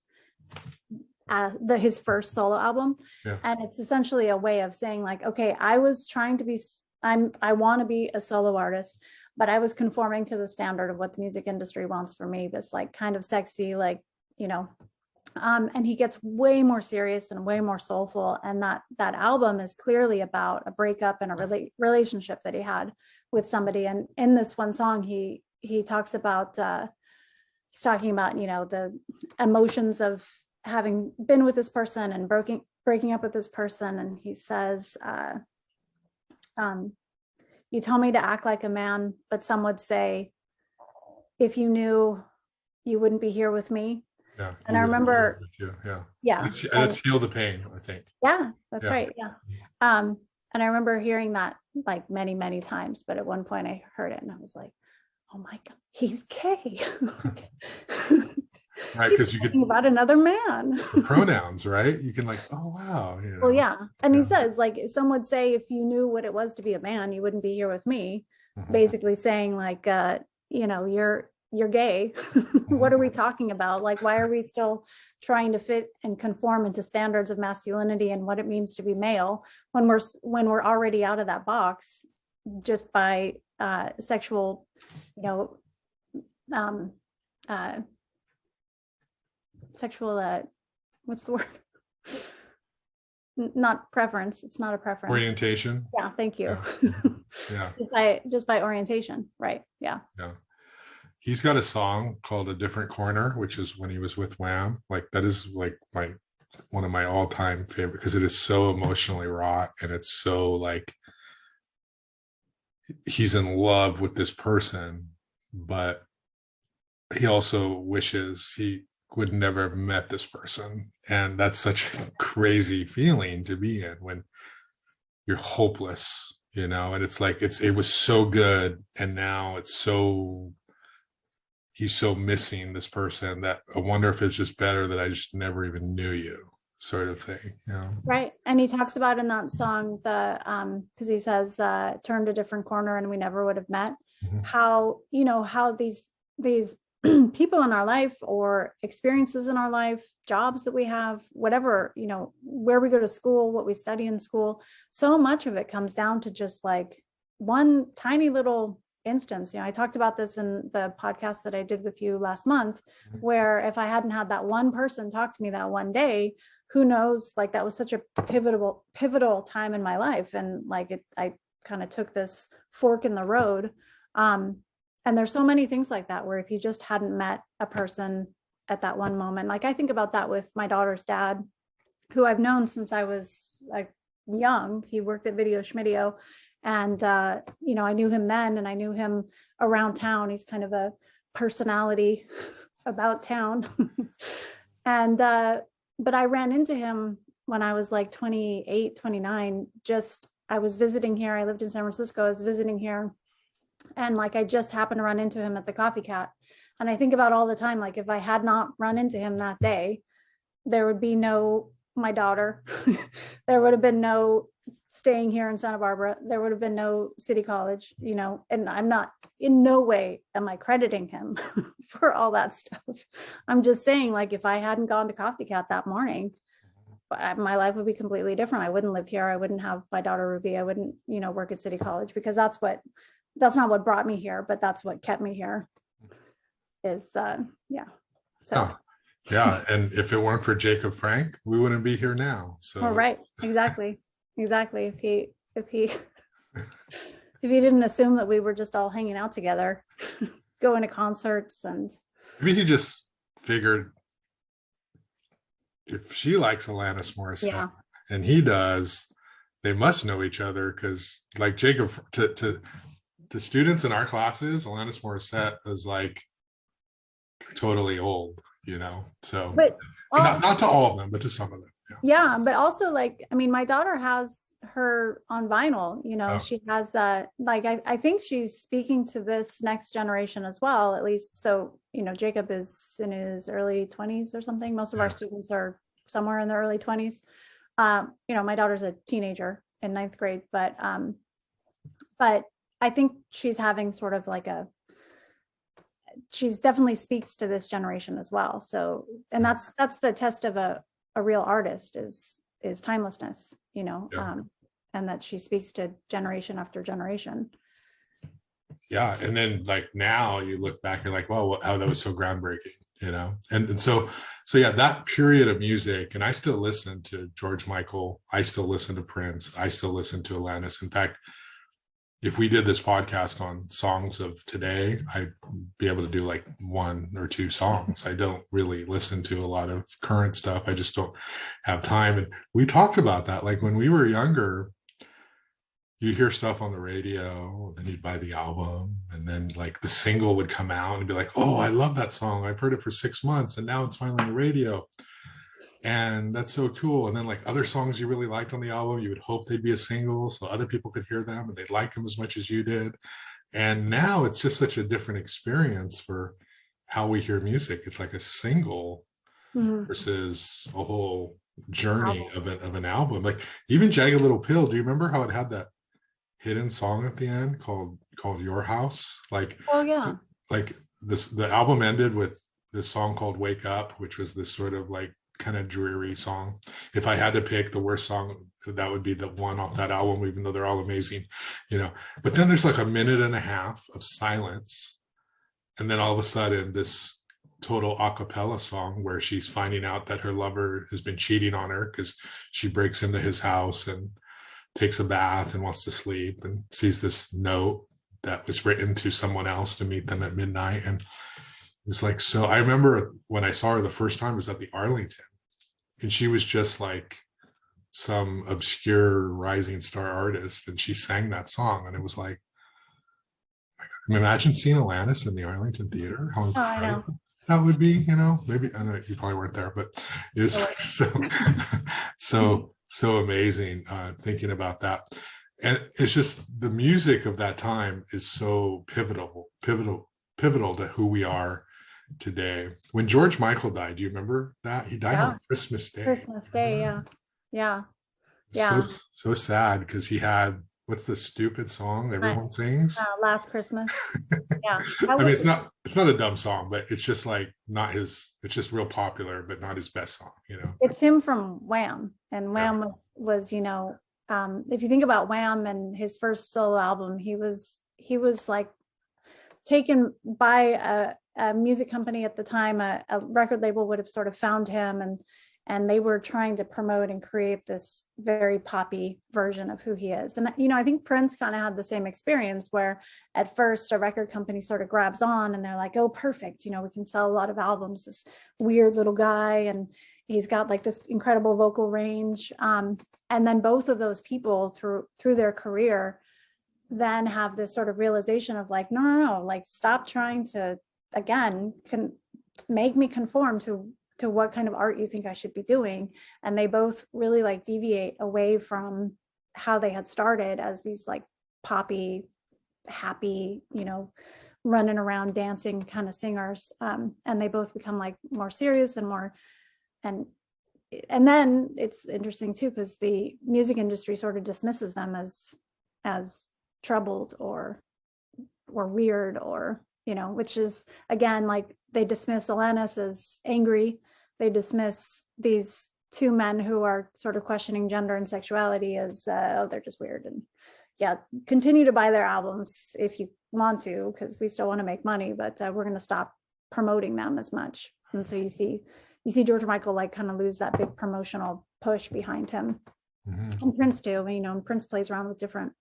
his first solo album. And it's essentially a way of saying like, okay, I was trying to be, I want to be a solo artist, but I was conforming to the standard of what the music industry wants for me, this like kind of sexy, like, you know, and he gets way more serious and way more soulful. And that album is clearly about a breakup and a relationship that he had with somebody. And in this one song, he talks about, he's talking about, you know, the emotions of having been with this person and breaking up with this person. And he says, you told me to act like a man, but some would say, if you knew, you wouldn't be here with me. Yeah. And I remember, let's feel the pain, I think. Yeah, that's right. Yeah. And I remember hearing that like many, many times, but at one point I heard it and I was like, oh my God, he's gay. Right, because you can about another man. pronouns, right? You can like, oh wow. You know? Well, yeah. And he says, like, some would say, if you knew what it was to be a man, you wouldn't be here with me. Basically saying like, you know, you're gay. What are we talking about? Like, why are we still trying to fit and conform into standards of masculinity and what it means to be male when we're already out of that box just by sexual, you know, sexual, what's the word? Not preference. It's not a preference. Orientation. Yeah. Thank you. Yeah. just by orientation. Right. Yeah. Yeah. He's got a song called A Different Corner, which is when he was with Wham. Like, that is like one of my all-time favorite, because it is so emotionally wrought, and it's so like, he's in love with this person, but he also wishes he would never have met this person. And that's such a crazy feeling to be in when you're hopeless, you know, and it's like it was so good, and now it's so, he's so missing this person that I wonder if it's just better that I just never even knew you, sort of thing, you know. Right. And he talks about in that song because he says turned a different corner and we never would have met. Mhm. How, you know, how these people in our life or experiences in our life, jobs that we have, whatever, you know, where we go to school, what we study in school, so much of it comes down to just like one tiny little instance. You know, I talked about this in the podcast that I did with you last month, where if I hadn't had that one person talk to me that one day, who knows, like that was such a pivotal time in my life. And like I kind of took this fork in the road. And there's so many things like that, where if you just hadn't met a person at that one moment, like I think about that with my daughter's dad, who I've known since I was like young. He worked at Video Schmidio, and you know, I knew him then, and I knew him around town. He's kind of a personality about town. And but I ran into him when I was like 28, 29. Just I was visiting here. I lived in San Francisco. I was visiting here. And like I just happened to run into him at the Coffee Cat. And I think about all the time, like if I had not run into him that day, there would be no my daughter. There would have been no staying here in Santa Barbara. There would have been no City College, you know, and I'm not, in no way am I crediting him for all that stuff. I'm just saying, like, if I hadn't gone to Coffee Cat that morning, my life would be completely different. I wouldn't live here. I wouldn't have my daughter Ruby. I wouldn't, you know, work at City College, because that's not what brought me here, but that's what kept me here is, yeah. So. Oh, yeah. And if it weren't for Jacob Frank, we wouldn't be here now. So. Oh, right. Exactly. Exactly. If he didn't assume that we were just all hanging out together, going to concerts, and maybe he just figured if she likes Alanis Morissette, yeah, and he does, they must know each other, because like Jacob, to students in our classes, Alanis Morissette is like totally old, you know. So but not to all of them, but to some of them. Yeah, but also, like, I mean, my daughter has her on vinyl, you know. She has like I think she's speaking to this next generation as well, at least. So, you know, Jacob is in his early 20s or something. Most of our students are somewhere in their early 20s. You know, my daughter's a teenager in 9th grade, but I think she's having sort of like she's definitely speaks to this generation as well. So, and that's the test of a real artist is timelessness, you know, and that she speaks to generation after generation. Yeah. And then like now you look back, you're like, wow, how that was so groundbreaking, you know? And so yeah, that period of music, and I still listen to George Michael. I still listen to Prince. I still listen to Atlantis. In fact, if we did this podcast on songs of today, I'd be able to do like 1 or 2 songs. I don't really listen to a lot of current stuff. I just don't have time. And we talked about that. Like when we were younger, you hear stuff on the radio, then you'd buy the album, and then like the single would come out and be like, oh, I love that song. I've heard it for 6 months and now it's finally on the radio. And that's so cool. And then like other songs you really liked on the album, you would hope they'd be a single so other people could hear them and they'd like them as much as you did. And now it's just such a different experience for how we hear music. It's like a single versus a whole journey of an album. Like even Jagged Little Pill, do you remember how it had that hidden song at the end called Your House? Like, oh yeah, like the album ended with this song called Wake Up, which was this sort of like kind of dreary song. If I had to pick the worst song, that would be the one off that album, even though they're all amazing, you know. But then there's like a minute and a half of silence, and then all of a sudden this total a cappella song where she's finding out that her lover has been cheating on her because she breaks into his house and takes a bath and wants to sleep and sees this note that was written to someone else to meet them at midnight. And it's like, so I remember when I saw her the first time, it was at the Arlington, and she was just like some obscure rising star artist, and she sang that song, and it was like, mean, imagine seeing Alanis in the Arlington Theater. How Oh, I know. incredible that would be, you know. Maybe I know you probably weren't there, but it's so amazing thinking about that. And it's just the music of that time is so pivotal to who we are today. When George Michael died, do you remember that? He died on Christmas Day. Christmas Day, yeah. So sad because he had, what's the stupid song everyone sings? Last Christmas. Yeah. I mean, it's not a dumb song, but it's just like not his, it's just real popular, but not his best song, you know. It's him from Wham. And Wham was, you know, if you think about Wham and his first solo album, he was like taken by a music company at the time. A record label would have sort of found him, and they were trying to promote and create this very poppy version of who he is. And, you know, I think Prince kind of had the same experience where at first a record company sort of grabs on and they're like, oh, perfect. You know, we can sell a lot of albums, this weird little guy. And he's got like this incredible vocal range. And then both of those people through their career then have this sort of realization of like, no, like stop trying to, again, make me conform to what kind of art you think I should be doing. And they both really like deviate away from how they had started as these like poppy, happy, you know, running around dancing kind of singers. And they both become like more serious and more, and then it's interesting too, because the music industry sort of dismisses them as troubled or weird, or, you know, which is again, like they dismiss Alanis as angry. They dismiss these two men who are sort of questioning gender and sexuality as, oh, they're just weird. And yeah, continue to buy their albums if you want to, because we still want to make money, but we're going to stop promoting them as much. And so you see George Michael like kind of lose that big promotional push behind him. Mm-hmm. And Prince too. You know, Prince plays around with different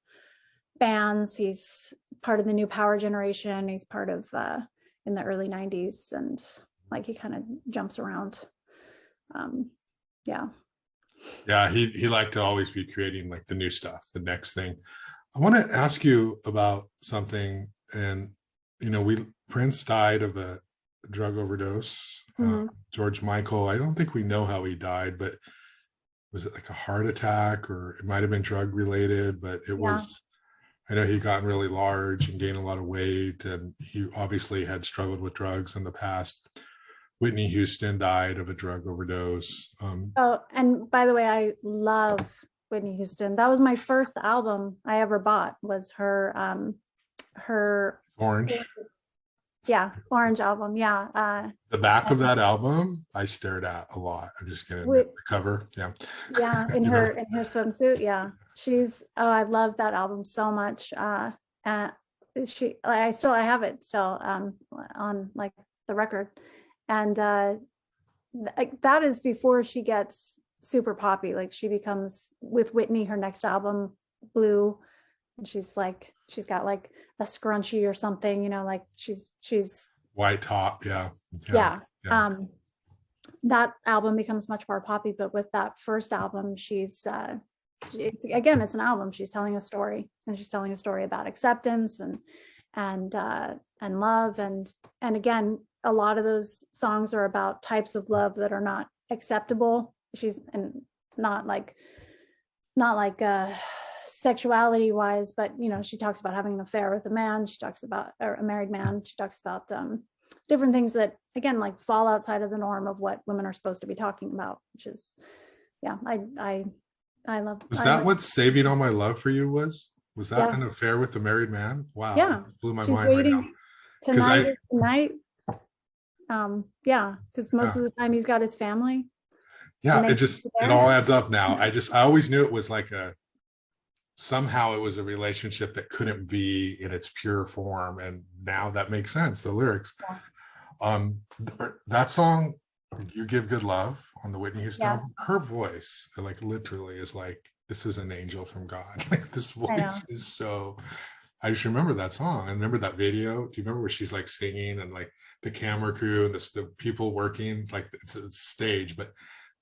bands. He's part of the new power generation. He's part of in the early 90s, and like he kind of jumps around. He liked to always be creating like the new stuff, the next thing. I want to ask you about something. And you know, Prince died of a drug overdose. Mm-hmm. George Michael, I don't think we know how he died, but was it like a heart attack, or it might have been drug related, but it was, I know he'd gotten really large and gained a lot of weight, and he obviously had struggled with drugs in the past. Whitney Houston died of a drug overdose. Oh, and by the way, I love Whitney Houston. That was my first album I ever bought, was her Orange. Yeah, Orange album. Yeah. The back of that album, I stared at a lot. I'm just gonna admit, the cover. Yeah. Yeah, in her swimsuit. Yeah. I love that album so much. I have it still on like the record. And that is before she gets super poppy. Like she becomes, with Whitney, her next album, Blue, and she's got like a scrunchie or something, you know, like she's white top. Yeah. That album becomes much more poppy, but with that first album, it's an album. She's telling a story, and she's telling a story about acceptance and love. And again, a lot of those songs are about types of love that are not acceptable. Not like sexuality wise, but you know, she talks about having an affair with a man. She talks about, or a married man. She talks about different things that again, like fall outside of the norm of what women are supposed to be talking about, which is, I love. Was that what Saving All My Love for You was? Was that an affair with a married man? Wow. Yeah. Blew my mind right now. Tonight. Because most of the time he's got his family. Yeah, it all adds up now. I always knew it was like somehow it was a relationship that couldn't be in its pure form, and now that makes sense, the lyrics. That song, You Give Good Love, on the Whitney Houston album, her voice like literally is like, this is an angel from God. Like this voice is so, I just remember that song. I remember that video. Do you remember where she's like singing, and like the camera crew and the people working, like it's a stage, but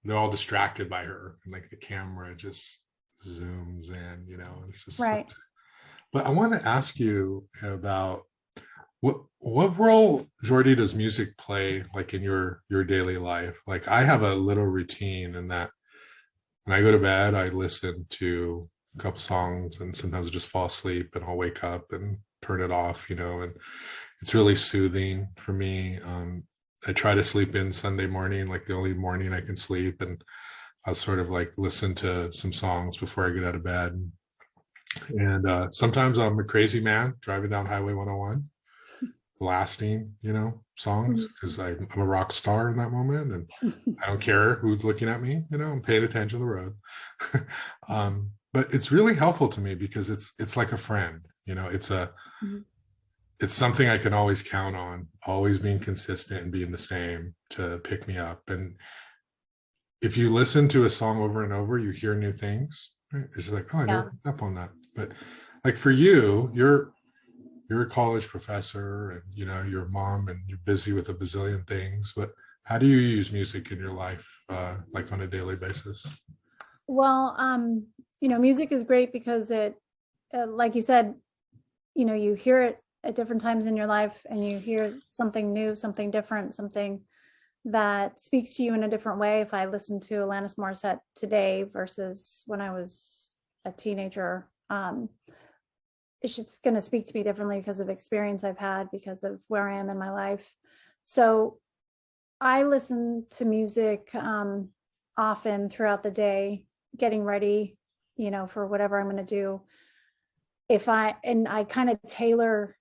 they're all distracted by her, and like the camera just zooms in, you know, and it's just right. But I want to ask you about what role, Geordie, does music play like in your daily life? Like I have a little routine in that when I go to bed, I listen to a couple songs and sometimes I just fall asleep and I'll wake up and turn it off, and it's really soothing for me. I try to sleep in Sunday morning, like the only morning I can sleep, and I'll sort of like listen to some songs before I get out of bed. And sometimes I'm a crazy man driving down Highway 101, blasting, songs because I'm a rock star in that moment, and I don't care who's looking at me. I'm paying attention to the road. But it's really helpful to me because it's like a friend. It's something I can always count on, always being consistent and being the same to pick me up. And if you listen to a song over and over, you hear new things. Right? It's like, oh, I never picked up on that. But like for you, you're a college professor and you're a mom and you're busy with a bazillion things. But how do you use music in your life, like on a daily basis? Well, music is great because it, like you said, you hear it at different times in your life and you hear something new, something different, something that speaks to you in a different way. If I listen to Alanis Morissette today versus when I was a teenager, it's just going to speak to me differently because of experience I've had, because of where I am in my life. So I listen to music often throughout the day, getting ready, for whatever I'm going to do. I kind of tailor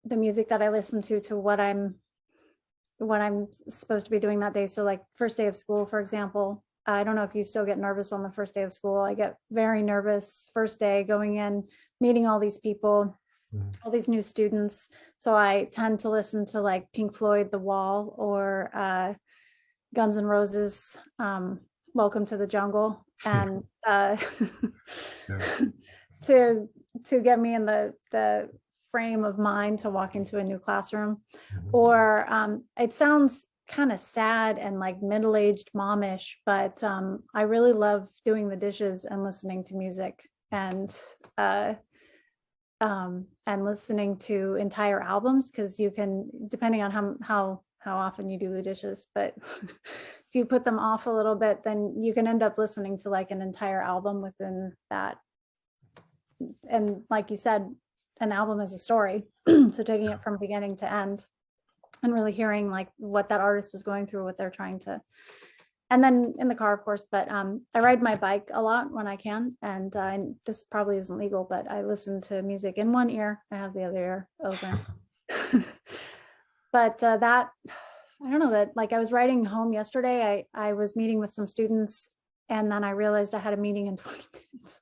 the music that I listen to what I'm supposed to be doing that day. So like first day of school, for example, I don't know if you still get nervous on the first day of school. I get very nervous first day going in, meeting all these people, all these new students. So I tend to listen to like Pink Floyd, The Wall, or Guns N' Roses, Welcome to the Jungle, and to get me in the frame of mind to walk into a new classroom. Or it sounds kind of sad and like middle-aged momish, but I really love doing the dishes and listening to music and listening to entire albums, because you can, depending on how often you do the dishes, but if you put them off a little bit, then you can end up listening to like an entire album within that. And like you said, an album is a story. So taking it from beginning to end and really hearing like what that artist was going through, what they're trying to, and then in the car, of course, but I ride my bike a lot when I can. And this probably isn't legal, but I listen to music in one ear. I have the other ear open. But that, I don't know, that like I was riding home yesterday, I was meeting with some students and then I realized I had a meeting in 20 minutes.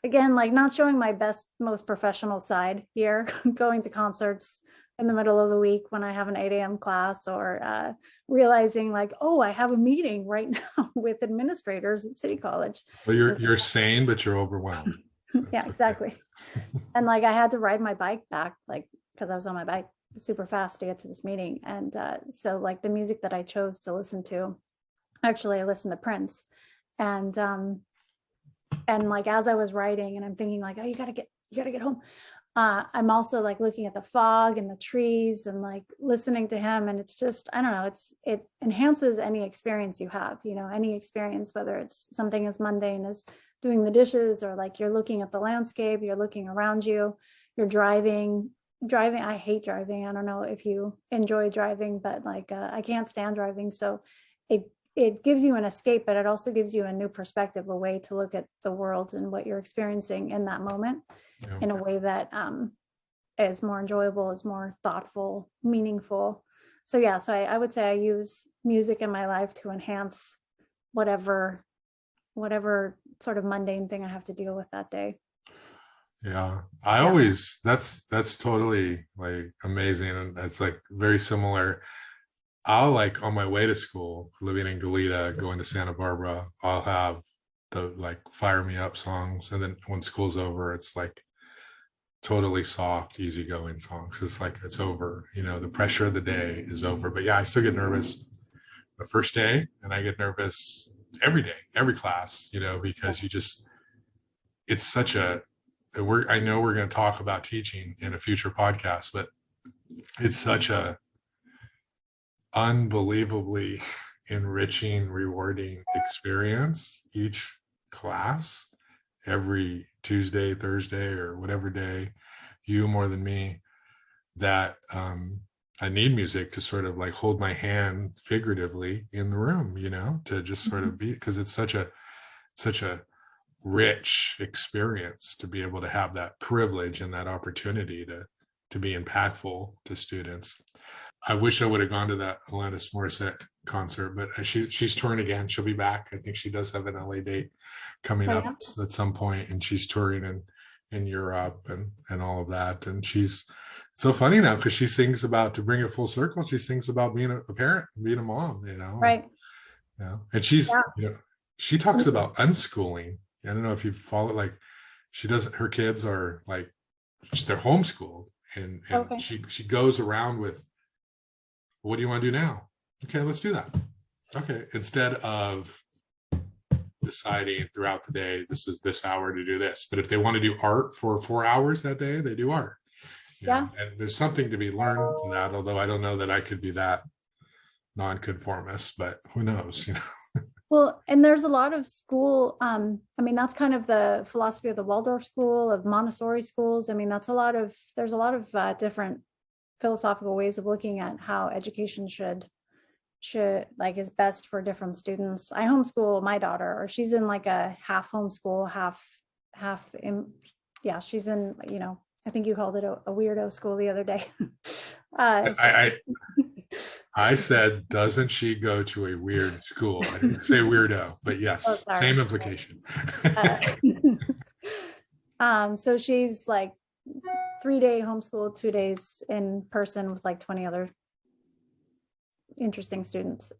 Again, like not showing my best, most professional side here, going to concerts in the middle of the week when I have an 8 a.m. class, or realizing like, oh, I have a meeting right now with administrators at City College. Well, you're sane, but you're overwhelmed. Yeah, exactly. And like I had to ride my bike back, like, because I was on my bike super fast to get to this meeting. And so like the music that I chose to listen to, actually I listened to Prince. And like as I was writing and I'm thinking like, oh, you gotta get home, I'm also like looking at the fog and the trees and like listening to him. And it's just, I don't know, it enhances any experience you have, any experience, whether it's something as mundane as doing the dishes, or like you're looking at the landscape, you're looking around you, you're driving. I hate driving. I don't know if you enjoy driving, but like I can't stand driving. So it gives you an escape, but it also gives you a new perspective, a way to look at the world and what you're experiencing in that moment in a way that is more enjoyable, is more thoughtful, meaningful. So yeah, so I would say I use music in my life to enhance whatever sort of mundane thing I have to deal with that day. Yeah, I always, that's totally like amazing. And that's like very similar. I'll like on my way to school, living in Goleta, going to Santa Barbara, I'll have the like fire me up songs. And then when school's over, it's like totally soft, easygoing songs. It's like, it's over, the pressure of the day is over. But yeah, I still get nervous the first day, and I get nervous every day, every class, because it's such a, I know we're going to talk about teaching in a future podcast, but it's such a unbelievably enriching, rewarding experience each class, every Tuesday, Thursday, or whatever day, you more than me, that I need music to sort of like hold my hand figuratively in the room, you know, to just sort of be, because it's such a rich experience to be able to have that privilege and that opportunity to be impactful to students. I wish I would have gone to that Alanis Morissette concert, but she's touring again. She'll be back. I think she does have an LA date coming up at some point, and she's touring in Europe and all of that. And she's so funny now because she sings about, to bring it full circle, she sings about being a parent, being a mom, you know. Right. Yeah. And she's, you know, she talks about unschooling. I don't know if you follow, like she does, her kids are like, they're homeschooled, and she goes around with, what do you want to do now? Okay, let's do that. Okay, instead of deciding throughout the day, this is this hour to do this. But if they want to do art for 4 hours that day, they do art. You know? And there's something to be learned in that, although I don't know that I could be that nonconformist, but who knows, you know. Well, and there's a lot of school, I mean, that's kind of the philosophy of the Waldorf school, of Montessori schools. I mean, there's a lot of different philosophical ways of looking at how education should like is best for different students. I homeschool my daughter, or she's in like a half homeschool, half in, she's in, you know, I think you called it a weirdo school the other day. I said, doesn't she go to a weird school? I didn't say weirdo, but yes, same implication. So she's like 3-day homeschool, 2 days in person with like 20 other interesting students.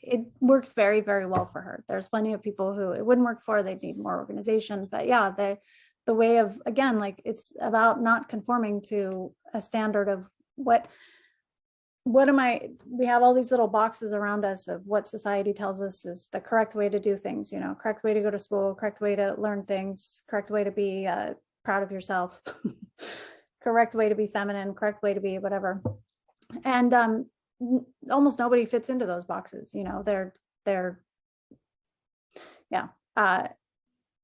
It works very, very well for her. There's plenty of people who it wouldn't work for, they'd need more organization. But yeah, the way of, again, like it's about not conforming to a standard of what we have all these little boxes around us of what society tells us is the correct way to do things, you know, correct way to go to school, correct way to learn things, correct way to be proud of yourself, correct way to be feminine, correct way to be whatever. And almost nobody fits into those boxes, you know,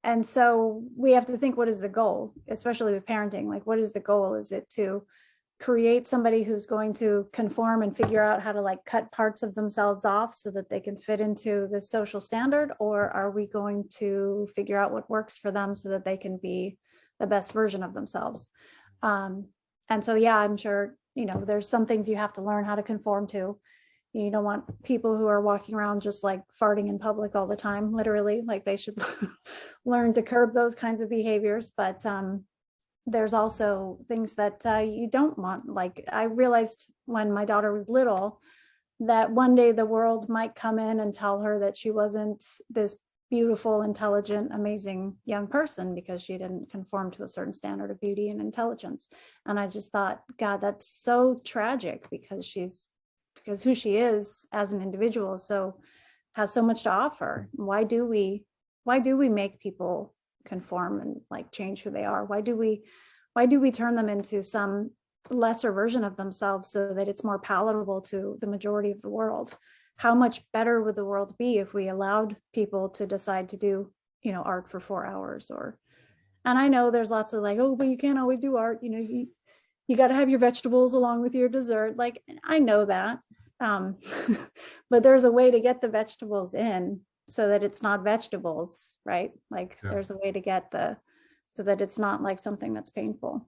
and so we have to think, what is the goal, especially with parenting? Like, what is the goal? Is it to create somebody who's going to conform and figure out how to like cut parts of themselves off so that they can fit into the social standard? Or are we going to figure out what works for them so that they can be the best version of themselves? And so, yeah, I'm sure, you know, there's some things you have to learn how to conform to. You don't want people who are walking around just like farting in public all the time, literally, like they should learn to curb those kinds of behaviors. But there's also things that you don't want. Like I realized when my daughter was little that one day the world might come in and tell her that she wasn't this beautiful, intelligent, amazing young person because she didn't conform to a certain standard of beauty and intelligence. And I just thought, God, that's so tragic because who she is as an individual has so much to offer. Why do we make people conform and like change who they are? Why do we turn them into some lesser version of themselves so that it's more palatable to the majority of the world? How much better would the world be if we allowed people to decide to do, you know, art for 4 hours? And I know there's lots of like, oh, but you can't always do art, you know, you got to have your vegetables along with your dessert. Like, I know that, but there's a way to get the vegetables in so that it's not vegetables, right? Like there's a way to get so that it's not like something that's painful.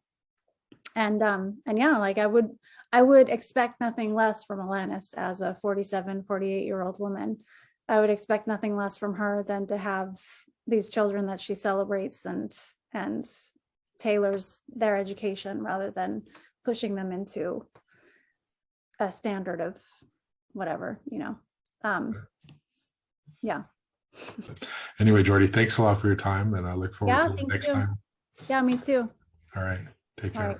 And yeah, like I would expect nothing less from Alanis as a 47, 48-year-old woman. I would expect nothing less from her than to have these children that she celebrates and tailors their education rather than pushing them into a standard of whatever, you know. Yeah. Anyway, Geordie, thanks a lot for your time, and I look forward to the next time. Yeah, me too. All right. Take care. All right.